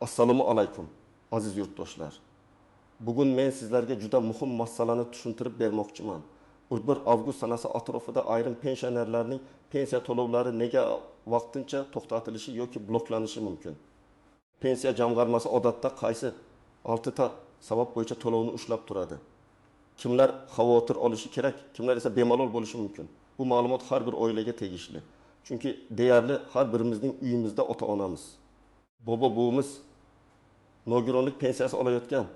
Assalomu alaykum, aziz yurtdoshlar. Bugun men sizlarga juda muhim masalani tushuntirib bermoqchiman. 1 avgust sanasi atrofida ayrim pensionerlarning pensiya to'lovlari nega vaqtincha to'xtatilishi yoki bloklanishi mumkin? Pensiya jamg'armasi odatda qaysi 6 ta sabab bo'yicha to'lovni ushlab turadi? Kimlar xavotir olishi kerak, kimlar esa bemalol bo'lishi mumkin? Bu ma'lumot har bir oilaga tegishli. Chunki deyarli har birimizning uyimizda ota-onamiz, bobo-buvimiz nogironlik pensiyasi olayotgan,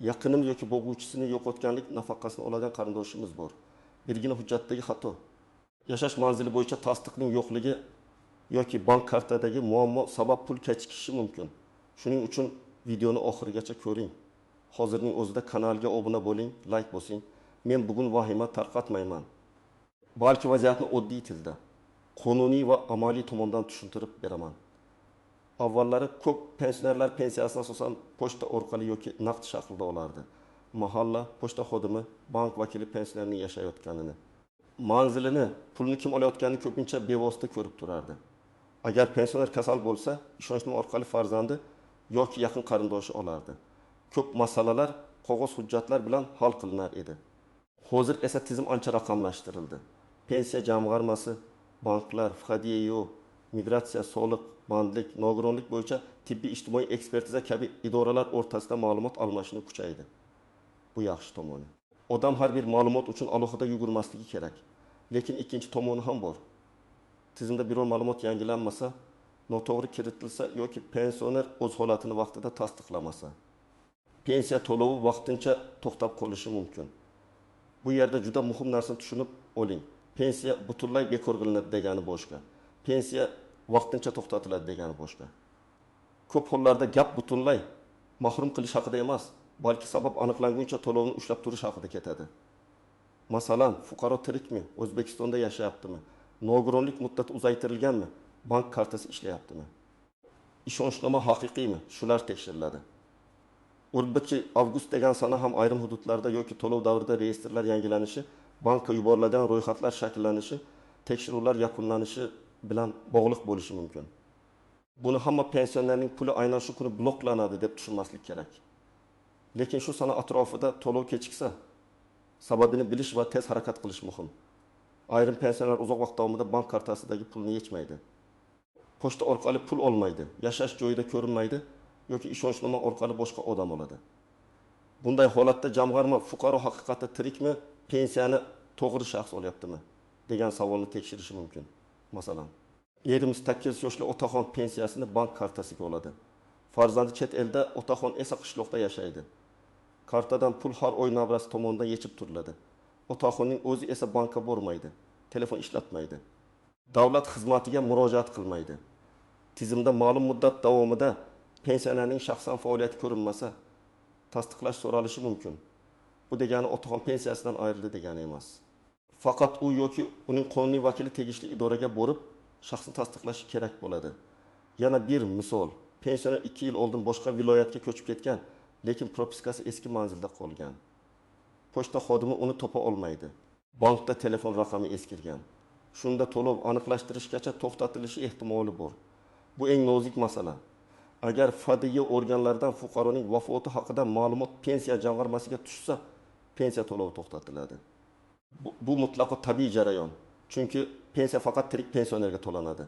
yaqinimiz yoki boquvchisini yo'qotganlik nafaqasini oladigan qarindoshimiz bor. Birgina hujjatdagi xato, yashash manzili bo'yicha tasdiqning yo'qligi yoki bank kartadagi muammo sabab pul kechikishi mumkin. Shuning uchun videoni oxirigacha ko'ring. Hozirning o'zida kanalga obuna bo'ling, like bosing. Men bugun vahima tarqatmayman. Balki vaziyatni oddiy tilda, qonuniy va amaliy tomondan tushuntirib beraman. Avvallari ko'p pensionerlar pensiyasini asosan pochta orqali yoki naqd shaklda olardi. Mahalla pochta xodimi, bank vakili pensionerning yashayotganini, manzilini, pulni kim olayotganini ko'pincha bevosita ko'rib turardi. Agar pensioner kasal bo'lsa, ishonchnoma orqali farzandi yoki yaqin qarindoshi olardi. Ko'p masalalar qog'oz hujjatlar bilan hal qilinar edi. Hozir esa tizim ancha raqamlashtirildi. Pensiya jamg'armasi, banklar, FHDYO, migratsiya, soliq, bandlik, nogironlik bo'yicha tibbiy ijtimoiy ekspertiza kabi idoralar o'rtasida ma'lumot almashinuv kuchaydi. Bu yaxshi tomoni. Odam har bir ma'lumot uchun alohida yugurmasligi kerak. Lekin ikkinchi tomoni ham bor. Tizimda biror ma'lumot yangilanmasa, noto'g'ri kiritilsa yoki pensioner o'z holatini vaqtida tasdiqlamasa, pensiya to'lovi vaqtincha to'xtab qolishi mumkin. Bu yerda juda muhim narsani tushunib oling. Pensiya butunlay bekor qilinadi degani boshqa. Pensiya vaqtincha to'xtatiladi degani boshqa. Ko'p hollarda gap butunlay mahrum qilish haqida emas, balki sabab aniqlanguncha to'lovni ushlab turish haqida ketadi. Masalan, fuqaro tirikmi, O'zbekistonda yashayaptimi, nogironlik muddati uzaytirilganmi, bank kartasi ishlayaptimi, ishonchnoma haqiqiymi, shular tekshiriladi. 1 avgust degan sana ham ayrim hududlarda yoki to'lov davrida reyestrlar yangilanishi, bankka yuboriladigan ro'yxatlar shakllanishi, tekshiruvlar yakunlanishi bilan bog'liq bo'lishi mumkin. Buni hamma pensionerning puli aynan shu kuni bloklanadi deb tushunmaslik kerak. Lekin shu sana atrofida to'lov kechiksa, sababini bilish va tez harakat qilish muhim. Ayrim pensionerlar uzoq vaqt davomida bank kartasidagi pulni yechmaydi. Pochta orqali pul olmaydi, yashash joyida ko'rinmaydi yoki ishonchnoma orqali boshqa odam oladi. Bunday holatda jamg'arma fuqaro haqiqatda tirikmi, pensiyani to'g'ri shaxs olyaptimi degan savolni tekshirishi mumkin. Masalan, 28 yoshli otaxon pensiyasini bank kartasiga oladi. Farzandi chet elda, otaxon esa qishloqda yashaydi. Kartadan pul har oy navrasi tomonidan yechib turiladi. Otaxonning o'zi esa bankka bormaydi, telefon ishlatmaydi, davlat xizmatiga murojaat qilmaydi. Tizimda ma'lum muddat davomida pensionerning shaxsan faoliyati ko'rinmasa, tasdiqlash so'ralishi mumkin. Bu degani otaxon pensiyasidan ayrildi degani emas. Faqat u yoki uning qonuniy vakili tegishli idoraga borib, shaxsni tasdiqlashi kerak bo'ladi. Yana bir misol, pensioner 2 yil oldin boshqa viloyatga ko'chib ketgan, lekin propiskasi eski manzilda qolgan. Pochta xodimi uni topa olmaydi. Bankda telefon raqami eskirgan. Shunda to'lov aniqlashtirishgacha to'xtatilishi ehtimoli bor. Bu eng nozik masala. Agar FHDYO organlaridan fuqaroning vafoti haqida ma'lumot pensiya jamg'armasiga tushsa, pensiya to'lovi to'xtatiladi. Bu mutlaqo tabiiy jarayon. Chunki pensiya faqat tirik pensionerga to'lanadi.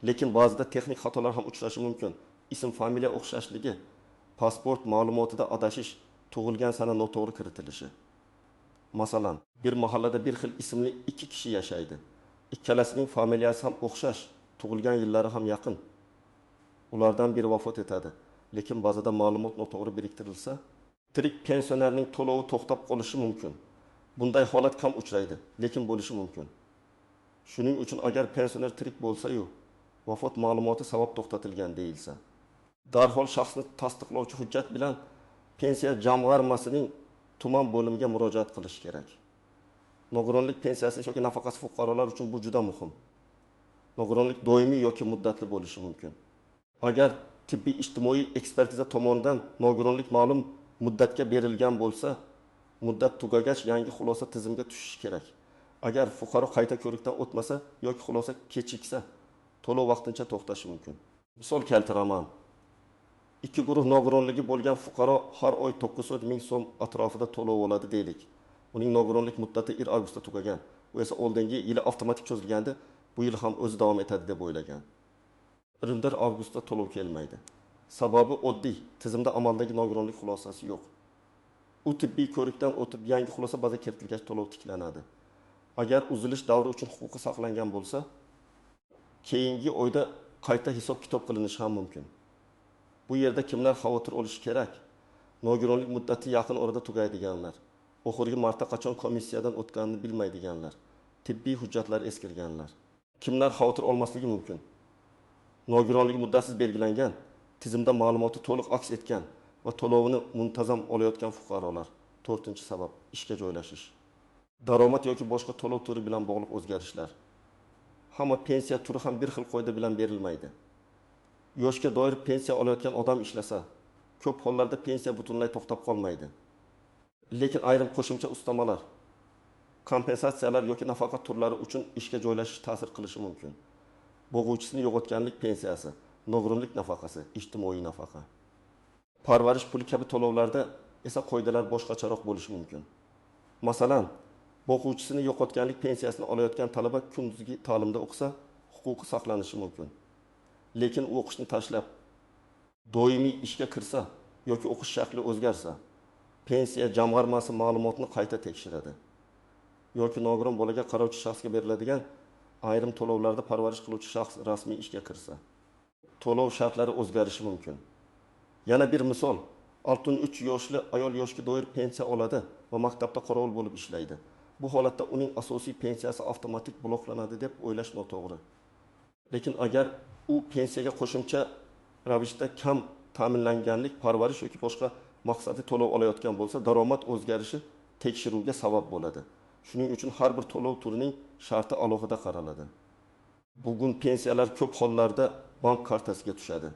Lekin ba'zida texnik xatolar ham uchrashi mumkin. Ism, familiya o'xshashligi, pasport ma'lumotida adashish, tug'ilgan sana noto'g'ri kiritilishi. Masalan, bir mahallada bir xil ismli 2 kishi yashaydi. Ikkalasining familiyasi ham o'xshash, tug'ilgan yillari ham yaqin. Ulardan biri vafot etadi. Lekin ba'zida ma'lumot noto'g'ri biriktirilsa, tirik pensionerning to'lovi to'xtab qolishi mumkin. Bunday holat kam uchraydi, lekin bo'lishi mumkin. Shuning uchun agar pensioner tirik bo'lsa-yu, vafot ma'lumoti sabab to'xtatilgan deyilsa, darhol shaxsni tasdiqlovchi hujjat bilan pensiya jamg'armasining tuman bo'limiga murojaat qilish kerak. Nogironlik pensiyasi yoki nafaqasi fuqarolar uchun bu juda muhim. Nogironlik doimiy yoki muddatli bo'lishi mumkin. Agar tibbiy ijtimoiy ekspertiza tomonidan nogironlik ma'lum muddatga berilgan bo'lsa, muddat tugagach yangi xulosa tizimga tushishi kerak. Agar fuqaro qayta ko'rikdan o'tmasa yoki xulosa kechiksa, to'lov vaqtincha to'xtashi mumkin. Misol keltiraman. ikki guruh nogironligi bo'lgan fuqaro har oy 900 ming so'm atrofida to'lov oladi deylik. Uning nogironlik muddati 1 avgustda tugagan. Bu esa oldingi yili avtomatik cho'zilgandi. Bu yil ham o'zi davom etadi deb o'ylagan. 1 avgustda to'lov kelmaydi. Sababi oddiy, tizimda amaldagi nogironlik xulosasi yo'q. U tibbiy ko'rikdan o'tib yangi xulosa baza kiritilgach to'lov tiklanadi. Agar uzilish davri uchun huquqi saqlangan bo'lsa, keyingi oyda qayta hisob-kitob qilinishi ham mumkin. Bu yerda kimlar xavotir olishi kerak? Nogironlik muddati yaqin orada tugaydiganlar, oxirgi marta qachon komissiyadan o'tganini bilmaydiganlar, tibbiy hujjatlar eskirganlar. Kimlar xavotir olmasligi mumkin? Nogironlik muddasiz belgilangan, tizimda ma'lumoti to'liq aks etgan va to'lovini muntazam olayotgan fuqarolar. 4-sabab ishga joylashish. Daromad yoki boshqa to'lov turi bilan bog'liq o'zgarishlar. Hamma pensiya turi ham bir xil qoida bilan berilmaydi. Yoshga doir pensiya olayotgan odam ishlasa, ko'p hollarda pensiya butunlay to'xtab qolmaydi. Lekin ayrim qo'shimcha ustamalar, kompensatsiyalar yoki nafaqa turlari uchun ishga joylashish ta'sir qilishi mumkin. Bo'g'uvchisini yo'qotganlik pensiyasi, nogironlik nafaqasi, ijtimoiy nafaqa. Parvarish puli kabi to'lovlarda esa qoidalar boshqacharoq bo'lishi mumkin. Masalan, o'quvchisini yo'qotganlik pensiyasini olayotgan talaba kunduzgi ta'limda o'qisa, huquqi saqlanishi mumkin. Lekin u o'qishni tashlab doimiy ishga kirsa yoki o'qish shakli o'zgarsa, pensiya jamg'armasi ma'lumotni qayta tekshiradi. Yoki nogiron bolaga qarovchi shaxsga beriladigan ayrim to'lovlarda parvarish qiluvchi shaxs rasmiy ishga kirsa, to'lov shartlari o'zgarishi mumkin. Yana bir misol, 63 yoshli ayol yoshga doir pensiya oladi va maktabda qorovul bo'lib ishlaydi. Bu holatda uning asosiy pensiyasi avtomatik bloklanadi deb o'ylash noto'g'ri. Lekin agar u pensiyaga qo'shimcha ravishda kam ta'minlanganlik, parvarish yoki boshqa maqsadli to'lov olayotgan bo'lsa, daromad o'zgarishi tekshiruvga sabab bo'ladi. Shuning uchun har bir to'lov turining sharti alohida qaraladi. Bugun pensiyalar ko'p hollarda bank kartasiga tushadi.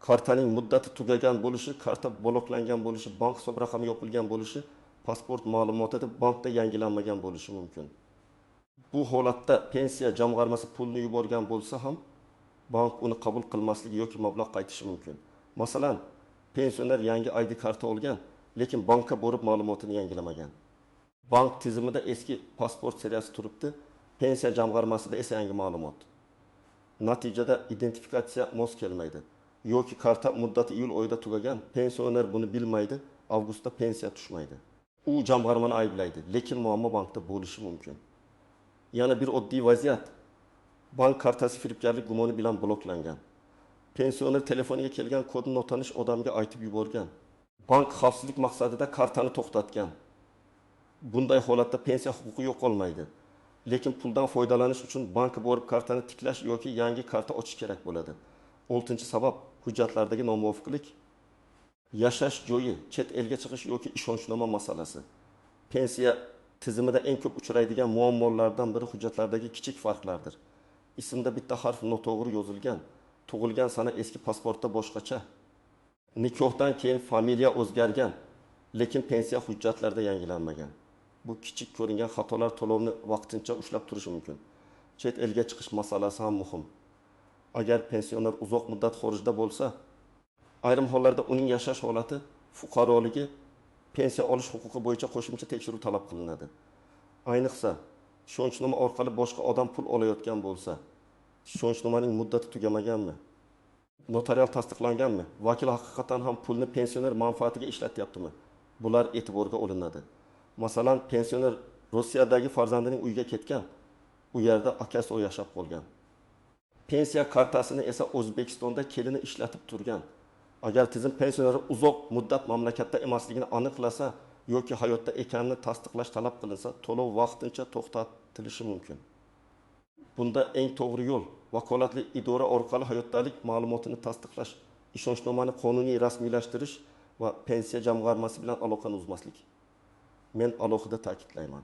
Kartaning muddati tugagan bo'lishi, karta bloklangan bo'lishi, bank hisob raqami yopilgan bo'lishi, pasport ma'lumotida bankda yangilanmagan bo'lishi mumkin. Bu holatda pensiya jamg'armasi pulni yuborgan bo'lsa ham, bank uni qabul qilmasligi yoki mablag' qaytishi mumkin. Masalan, pensioner yangi ID karta olgan, lekin bankka borib ma'lumotini yangilamagan. Bank tizimida eski pasport seriyasi turibdi, pensiya jamg'armasida esa yangi ma'lumot. Natijada identifikatsiya mos kelmaydi. Yoki karta muddati iyul oyida tugagan, pensioner buni bilmaydi, avgustda pensiya tushmaydi. U jamg'armani ayblaydi, lekin muammo bankda bo'lishi mumkin. Yana bir oddiy vaziyat. Bank kartasi firibgarlik gumoni bilan bloklangan. Pensioner telefoniga kelgan kodni notanish odamga aytib yuborgan. Bank xavfsizlik maqsadida kartani to'xtatgan. Bunday holatda pensiya huquqi yo'qolmaydi. Lekin puldan foydalanish uchun bankka borib kartani tiklash yoki yangi karta ochish kerak bo'ladi. 6-sabab hujjatlardagi nomuvofiqlik. Yashash joyi, chet elga chiqish yoki ishonchnoma masalasi. Pensiya tizimida eng ko'p uchraydigan muammolardan biri hujjatlardagi kichik farqlardir. Ismda bitta harf noto'g'ri yozilgan, tug'ilgan sana eski pasportda boshqacha. Nikohdan keyin familiya o'zgargan, lekin pensiya hujjatlarda yangilanmagan. Bu kichik ko'ringan xatolar to'lovni vaqtincha ushlab turishi mumkin. Chet elga chiqish masalasi ham muhim. Agar pensioner uzoq muddat xorijda bo'lsa, ayrim hollarda uning yashash holati, fuqaroligi, pensiya olish huquqi bo'yicha qo'shimcha tekshiruv talab qilinadi. Ayniqsa, ishonchnoma orqali boshqa odam pul olayotgan bo'lsa, ishonchnomaning muddati tugamaganmi? Notarial tasdiqlanganmi? Vakil haqiqatan ham pulni pensioner manfaatiga ishlatyaptimi? Bular e'tiborga olinadi. Masalan, pensioner Rossiyadagi farzandining uyiga ketgan, u yerda akasi yashab qolgan. Pensiya kartasini esa O'zbekistonda kelini ishlatib turgan. Agar tizim pensionerni uzoq muddat mamlakatda emasligini aniqlasa yoki hayotda ekanini tasdiqlash talab qilinsa, to'lov vaqtincha to'xtatilishi mumkin. Bunda eng to'g'ri yo'l vakolatli idora orqali hayotdalik ma'lumotini tasdiqlash, ishonchnomani qonuniy rasmiylashtirish va pensiya jamg'armasi bilan aloqani uzmaslik. Men alohida ta'kidlayman.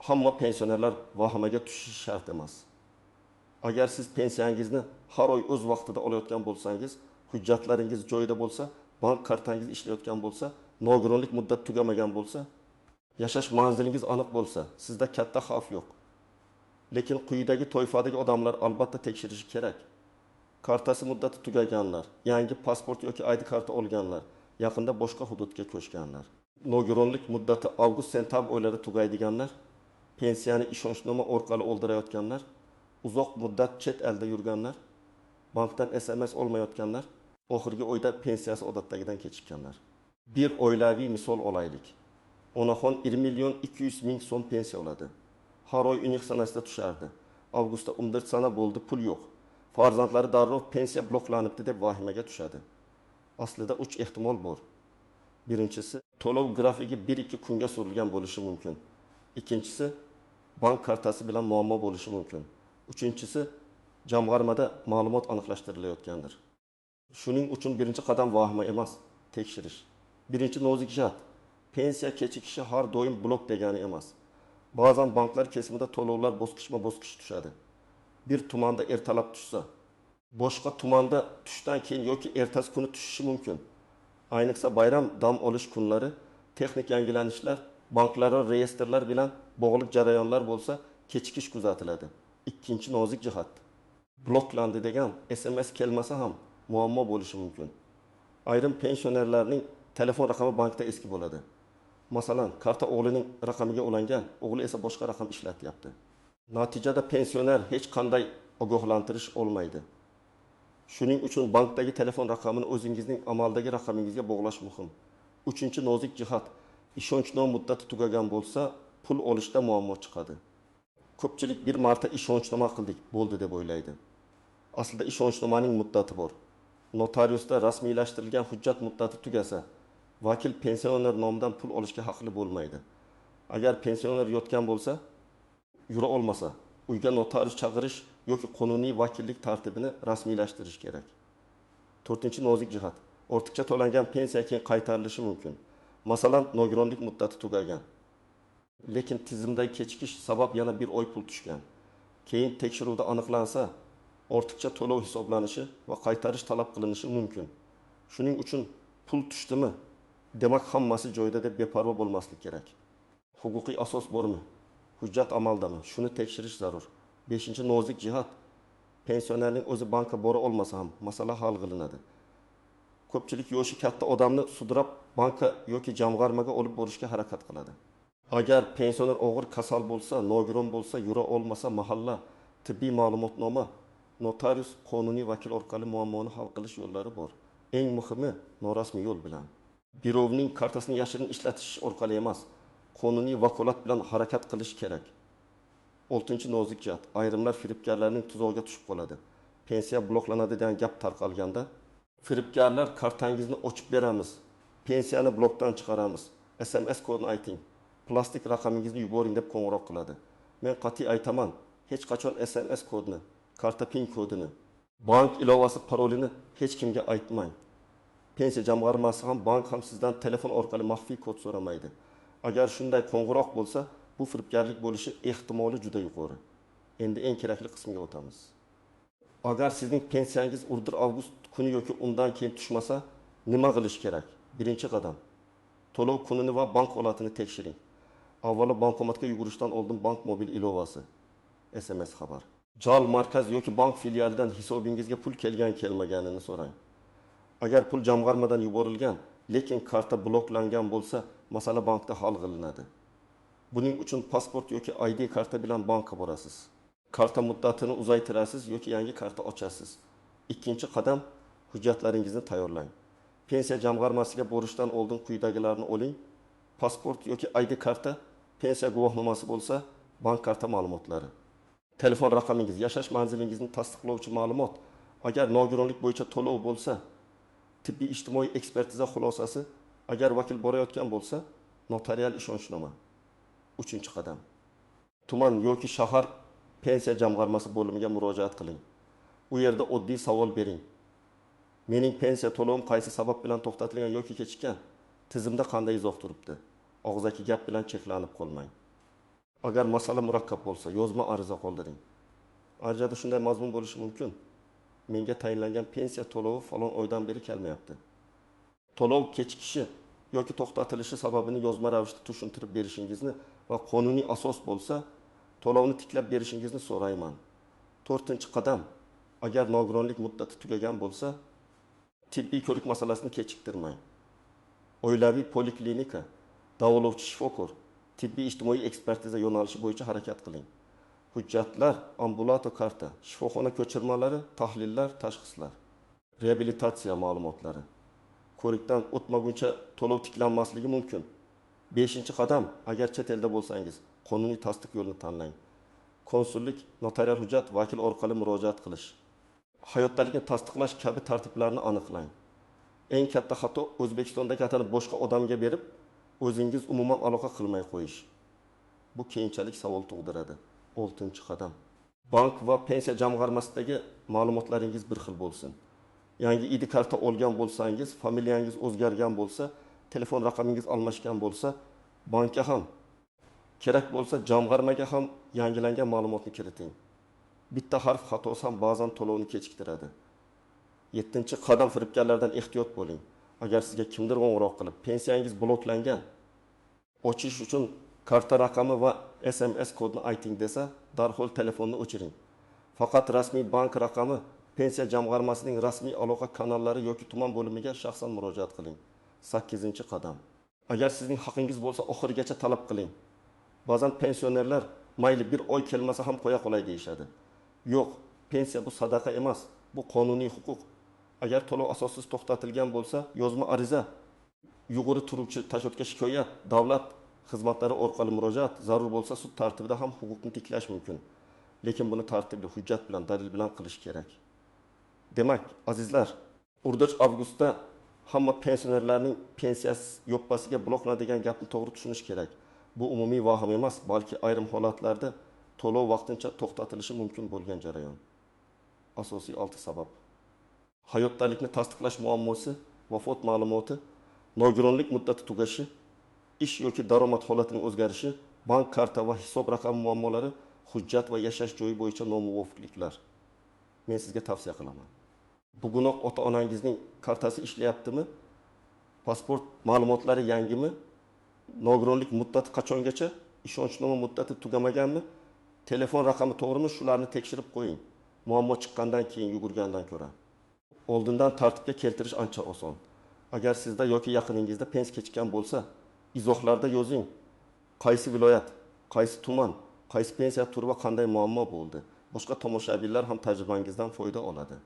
Hamma pensionerlar vahimaga tushishi shart emas. Agar siz pensiyangizni har oy o'z vaqtida olayotgan bo'lsangiz, hujjatlaringiz joyida bo'lsa, bank kartangiz ishlayotgan bo'lsa, nogironlik muddati tugamagan bo'lsa, yashash manzilingiz aniq bo'lsa, sizda katta xavf yo'q. Lekin quyidagi toifadagi odamlar albatta tekshirishi kerak. kartasi muddati tugaganlar, yangi pasport yoki ID karti olganlar, yaqinda boshqa hududga ko'chganlar. Nogironlik muddati avgust-sentabr oylari tugaydiganlar, pensiyani ishonchnoma orqali oldirayotganlar, uzoq muddat chet elda yurganlar, bankdan SMS olmayotganlar, oxirgi oyda pensiyasi odatdagidan kechikkanlar. Bir oilaviy misol olaylik. Onaxon 1.200.000 so'm pensiya oladi. Har oy uning sanasida tushardi. Avgustda 14 sana bo'ldi, pul yo'q. Farzandlari darrov pensiya bloklanibdi deb vahimaga tushadi. Aslida 3 ehtimol bor. Birinchisi, to'lov grafigi 1-2 kunga surilgan bo'lishi mumkin. Ikkinchisi, bank kartasi bilan muammo bo'lishi mumkin. Uchinchisi, jamg'armada ma'lumot aniqlashtirilayotgandir. Shuning uchun birinchi qadam vahima emas, tekshirish. Birinchi nozik jat, pensiya kechikishi har doim blok degani emas. Ba'zan banklar kesimida to'lovlar bosqichma-bosqich tushadi. Bir tumanda ertalab tushsa, boshqa tumanda tushdan keyin yoki ertasi kuni tushishi mumkin. Ayniqsa bayram dam olish kunlari texnik yangilanishlar, banklararo reyestrlar bilan bog'liq jarayonlar bo'lsa, kechikish kuzatiladi. Ikkinchi nozik jihat. Bloklandi degan SMS kelmasa ham muammo bo'lishi mumkin. Ayrim pensionerlarning telefon raqami bankda eski bo'ladi. Masalan, karta o'g'lining raqamiga ulangan, o'g'li esa boshqa raqam ishlatyapti. Natijada pensioner hech qanday ogohlantirish olmaydi. Shuning uchun bankdagi telefon raqamini o'zingizning amaldagi raqamingizga bog'lash muhim. Uchinchi nozik jihat, ishonchnoma muddati tugagan bo'lsa, pul olishda muammo chiqadi. Ko'pchilik bir marta ishonchnoma qildik, bo'ldi deb o'ylaydi. Aslida ishonchnomaning muddati bor. Notariusda rasmiylashtirilgan hujjat muddati tugasa, vakil pensioner nomidan pul olishga haqli bo'lmaydi. Agar pensioner yotgan bo'lsa, yura olmasa, uyga notarius chaqirish yoki qonuniy vakillik tartibini rasmiylashtirish kerak. 4-nozik jihat. Ortiqcha to'langan pensiya keyin qaytarilishi mumkin. Masalan, nogironlik muddati tugagan. Lekin tizimdagi kechikish sabab yana bir oy pul tushgan. Keyin tekshiruvda aniqlansa, ortiqcha to'lov hisoblanishi va qaytarish talab qilinishi mumkin. Shuning uchun pul tushdimi? Demak, hammasi joyida deb beparvo bo'lmaslik kerak. Huquqiy asos bormi? Hujjat amaldami? Shuni tekshirish zarur. 5-nozik jihat. Pensionerning o'zi bankka bora olmasa ham masala hal qilinadi. Ko'pchilik yoshi katta odamni sudrab bankka yoki jamg'armaga olib borishga harakat qiladi. Agar pensioner og'ir kasal bo'lsa, nogiron bo'lsa, yura olmasa, mahalla tibbiy ma'lumotnoma, notarius, qonuniy vakil orqali muammoni hal qilish yo'llari bor. Eng muhimi, norasmiy yo'l bilan. Birovning kartasini yashirin ishlatish orqali emas, qonuniy vakolat bilan harakat qilish kerak. 6-nozik jihat. Ayrimlar firibgarlarning tuzog'iga tushib qoladi. Pensiya bloklanadi degan gap tarqalganda, firibgarlar kartangizni ochib beramiz, pensiyani blokdan chiqaramiz, SMS kodini ayting, plastik raqamingizni yuboring deb qo'ng'iroq qiladi. Men qat'iy aytaman, hech qachon SMS kodini, karta pin kodini, bank ilovasi parolini hech kimga aytmang. Pensiya jamg'armasi ham, bank ham sizdan telefon orqali maxfiy kod so'ramaydi. Agar shunday qo'ng'iroq bo'lsa, bu firibgarlik bo'lishi ehtimoli juda yuqori. Endi eng kerakli qismga o'tamiz. Agar sizning pensiyangiz avgust kuni yoki undan keyin tushmasa, nima qilish kerak? Birinchi qadam. To'lov kunini va bank holatini tekshiring. Avvalo bankomatga yugurishdan oldin bank mobil ilovasi, SMS xabar. JAL markaz yoki bank filialidan hisobingizga pul kelmaganini so'rang. Agar pul jamg'armadan yuborilgan, lekin karta bloklangan bo'lsa, masala bankda hal qilinadi. Buning uchun pasport yoki ID karta bilan bankka borasiz. Karta muddatini uzaytirasiz yoki yangi karta ochasiz. Ikkinchi qadam, hujjatlaringizni tayyorlang. Pensiya jamg'armasiga borishdan oldin quyidagilarni oling. Pasport yoki ID karta, pensiya guvohnomasi bo'lsa, bank karta ma'lumotlari. Telefon raqamingiz, yashash manzilingizni tasdiqlovchi ma'lumot. Agar nogironlik bo'yicha to'lov bo'lsa, tibbiy ijtimoiy ekspertiza xulosasi, agar vakil borayotgan bo'lsa, notarial ishonchnoma. 3-qadam. Tuman yoki shahar pensiya jamg'armasi bo'limiga murojaat qiling. U yerda oddiy savol bering. Mening pensiya to'lovim qaysi sabab bilan to'xtatilgan yoki kechikkan? Tizimda qanday izoh turibdi? Og'zaki gap bilan cheklanib qolmang. Agar masala murakkab bo'lsa, yozma ariza qoldiring. Arizada shunday mazmun bo'lishi mumkin. Menga tayinlangan pensiya to'lovi falon oydan beri kelmayapti. To'lov kechikishi yoki to'xtatilishi sababini yozma ravishda tushuntirib berishingizni va qonuniy asos bo'lsa, to'lovni tiklab berishingizni so'rayman. 4-qadam. agar nogironlik muddati tugagan bo'lsa, tibbiy ko'rik masalasini kechiktirmang. Oilaviy poliklinika, davolovchi shifokor, tibbiy ijtimoiy ekspertiza yo'nalishi bo'yicha harakat qiling. Hujjatlar, ambulator karta, shifoxona ko'chirmalari, tahlillar, tashxislar, reabilitatsiya ma'lumotlari. Ko'rikdan o'tmaguncha to'lov tiklanmasligi mumkin. 5-qadam, agar chet elda bo'lsangiz, qonuniy tasdiq yo'lini tanlang. Konsullik, notarial hujjat, vakil orqali murojaat qilish. Hayotdalikni tasdiqlash kabi tartiblarni aniqlang. Eng katta xato O'zbekistondagi xatoni boshqa odamga berib, o'zingiz umuman aloqa qilmay qo'yish. Bu keyinchalik savol tug'diradi. 6-qadam. Bank va pensiya jamg'armasidagi ma'lumotlaringiz bir xil bo'lsin. Yangi ID karta olgan bo'lsangiz, familiyangiz o'zgargan bo'lsa, telefon raqamingiz almashgan bo'lsa, bankka ham, kerak bo'lsa jamg'armaga ham yangilangan ma'lumotni kiriting. Bitta harf xatosi ham ba'zan to'lovni kechiktiradi. 7-qadam firibgarlardan ehtiyot bo'ling. Agar sizga kimdir qo'ng'iroq qilib, pensiyangiz bloklangan, ochish uchun karta raqami va SMS kodni ayting desa, darhol telefonni o'chiring. Faqat rasmiy bank raqami, pensiya jamg'armasining rasmiy aloqa kanallari yoki tuman bo'limiga shaxsan murojaat qiling. 8-qadam. Agar sizning haqingiz bo'lsa, oxirigacha talab qiling. Ba'zan pensionerlar mayli bir oy kelmasa ham qo'ya qolay deyishadi. Yo'q, pensiya bu sadaqa emas, bu qonuniy huquq. Agar to'lov asossiz to'xtatilgan bo'lsa, yozma ariza, yuqori turuvchi tashkilotga shikoyat, davlat xizmatlari orqali murojaat, zarur bo'lsa sud tartibida ham huquqni tiklash mumkin. Lekin buni tartibli, hujjat bilan, dalil bilan qilish kerak. Demak, azizlar, 4-avgustda hamma pensionerlarning pensiyasi yoppasiga bloklanadigan gapni to'g'ri tushunish kerak. Bu umumiy vahim emas, balki ayrim holatlarda to'lov vaqtincha to'xtatilishi mumkin bo'lgan jarayon. Asosiy 6 sabab. Hayotdalikni tasdiqlash muammosi, vafot ma'lumoti, nogironlik muddati tugashi, ish yoki daromad holatining o'zgarishi, bank karta va hisob raqami muammolari, hujjat va yashash joyi bo'yicha nomuvofiqliklar. Men sizga tavsiya qilaman. Bugunoq ota-onangizning kartasi ishlayaptimi? Pasport ma'lumotlari yangimi? Nogironlik muddati qachongacha? Ishonchnoma muddati tugamaganmi? Telefon raqami to'g'rimi? Shularni tekshirib qo'ying. Muammo chiqqandan keyin yugurgandan ko'ra. Oldindan tartibga keltirish ancha oson. Agar sizda yoki yaqiningizda pensiya kechikkan bo'lsa, izohlarda yozing. Qaysi viloyat, qaysi tuman, qaysi pensiya turi va qanday muammo bo'ldi. Boshqa tomoshabinlar ham tajribangizdan foyda oladi.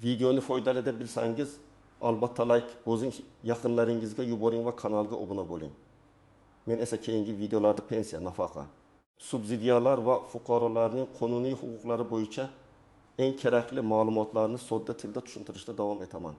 Videoni foydali deb bilsangiz, albatta like bosing, yaqinlaringizga yuboring va kanalga obuna bo'ling. Men esa keyingi videolarda pensiya, nafaqa, subsidiyalar va fuqarolarning qonuniy huquqlari bo'yicha eng kerakli ma'lumotlarni sodda tilda tushuntirishda davom etaman.